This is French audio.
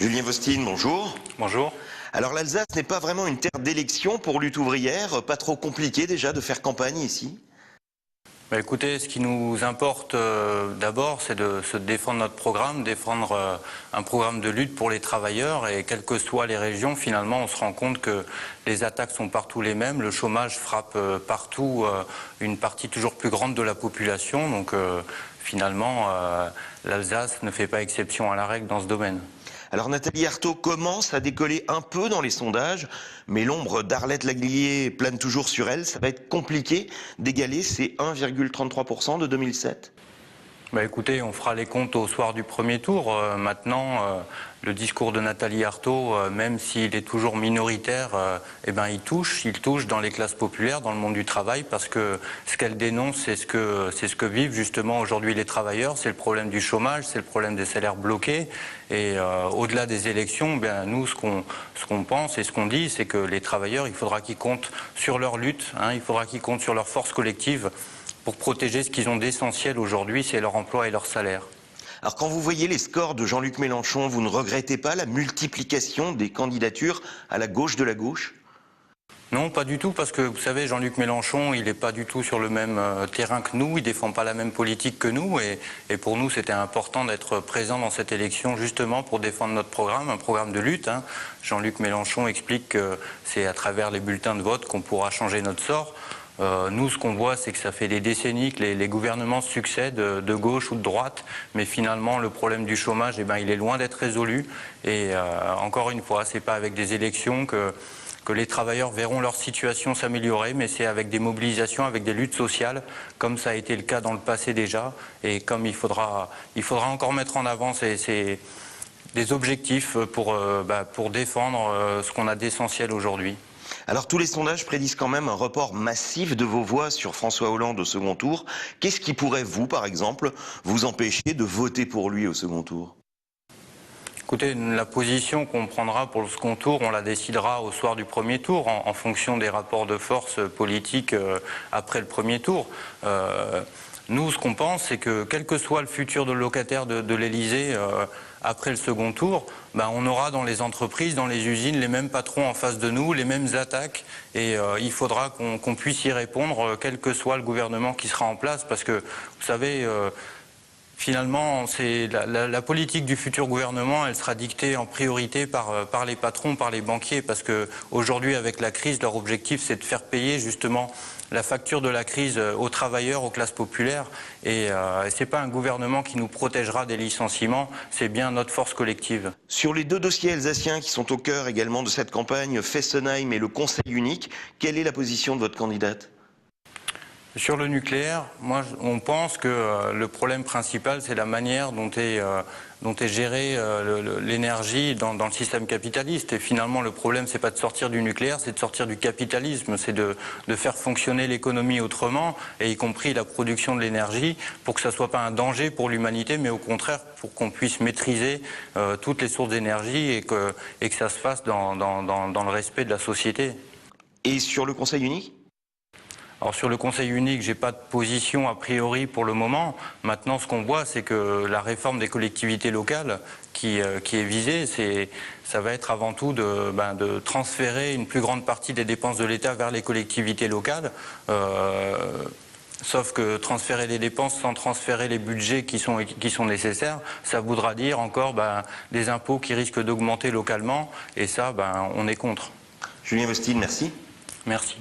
Julien Vostine, bonjour. Bonjour. Alors l'Alsace n'est pas vraiment une terre d'élection pour lutte ouvrière, pas trop compliqué déjà de faire campagne ici? Écoutez, ce qui nous importe d'abord, c'est de défendre notre programme, défendre un programme de lutte pour les travailleurs, et quelles que soient les régions, finalement, on se rend compte que les attaques sont partout les mêmes, le chômage frappe partout une partie toujours plus grande de la population, donc finalement, l'Alsace ne fait pas exception à la règle dans ce domaine. Alors Nathalie Arthaud commence à décoller un peu dans les sondages, mais l'ombre d'Arlette Laguillier plane toujours sur elle. Ça va être compliqué d'égaler ces 1,33% de 2007. Écoutez, on fera les comptes au soir du premier tour. Maintenant, le discours de Nathalie Arthaud, même s'il est toujours minoritaire, il touche dans les classes populaires, dans le monde du travail, parce que ce qu'elle dénonce, c'est ce que vivent justement aujourd'hui les travailleurs. C'est le problème du chômage, c'est le problème des salaires bloqués. Et au-delà des élections, nous, ce qu'on pense et ce qu'on dit, c'est que les travailleurs, il faudra qu'ils comptent sur leur lutte, il faudra qu'ils comptent sur leur force collective pour protéger ce qu'ils ont d'essentiel aujourd'hui, c'est leur emploi et leur salaire. Alors quand vous voyez les scores de Jean-Luc Mélenchon, vous ne regrettez pas la multiplication des candidatures à la gauche de la gauche? Non, pas du tout, parce que vous savez, Jean-Luc Mélenchon, il n'est pas du tout sur le même terrain que nous, il ne défend pas la même politique que nous, et pour nous, c'était important d'être présent dans cette élection, justement pour défendre notre programme, un programme de lutte. Jean-Luc Mélenchon explique que c'est à travers les bulletins de vote qu'on pourra changer notre sort. Nous, ce qu'on voit, c'est que ça fait des décennies que les gouvernements succèdent de gauche ou de droite, mais finalement, le problème du chômage, il est loin d'être résolu. Et encore une fois, c'est pas avec des élections que les travailleurs verront leur situation s'améliorer, mais c'est avec des mobilisations, avec des luttes sociales, comme ça a été le cas dans le passé déjà, et comme il faudra encore mettre en avant des objectifs pour défendre ce qu'on a d'essentiel aujourd'hui. Alors tous les sondages prédisent quand même un report massif de vos voix sur François Hollande au second tour. Qu'est-ce qui pourrait, vous, par exemple, vous empêcher de voter pour lui au second tour? Écoutez, la position qu'on prendra pour le second tour, on la décidera au soir du premier tour, en fonction des rapports de force politiques après le premier tour. Nous, ce qu'on pense, c'est que quel que soit le futur de locataire de l'Élysée après le second tour, on aura dans les entreprises, dans les usines, les mêmes patrons en face de nous, les mêmes attaques, et il faudra qu'on puisse y répondre, quel que soit le gouvernement qui sera en place, parce que, vous savez, finalement, la politique du futur gouvernement, elle sera dictée en priorité par les patrons, par les banquiers, parce qu'aujourd'hui, avec la crise, leur objectif, c'est de faire payer justement la facture de la crise aux travailleurs, aux classes populaires. Et ce n'est pas un gouvernement qui nous protégera des licenciements, c'est bien notre force collective. Sur les deux dossiers alsaciens qui sont au cœur également de cette campagne, Fessenheim et le Conseil unique, quelle est la position de votre candidate ? Sur le nucléaire, on pense que le problème principal, c'est la manière dont est gérée l'énergie dans le système capitaliste. Et finalement, le problème, c'est pas de sortir du nucléaire, c'est de sortir du capitalisme, c'est de faire fonctionner l'économie autrement, et y compris la production de l'énergie, pour que ça soit pas un danger pour l'humanité, mais au contraire, pour qu'on puisse maîtriser toutes les sources d'énergie et que ça se fasse dans le respect de la société. Et sur le Conseil unique ? Alors sur le Conseil unique, j'ai pas de position a priori pour le moment. Maintenant, ce qu'on voit, c'est que la réforme des collectivités locales qui est visée, ça va être avant tout de transférer une plus grande partie des dépenses de l'État vers les collectivités locales. Sauf que transférer les dépenses sans transférer les budgets qui sont nécessaires, ça voudra dire encore des impôts qui risquent d'augmenter localement, et ça, on est contre. Julien Vostine, merci. Merci.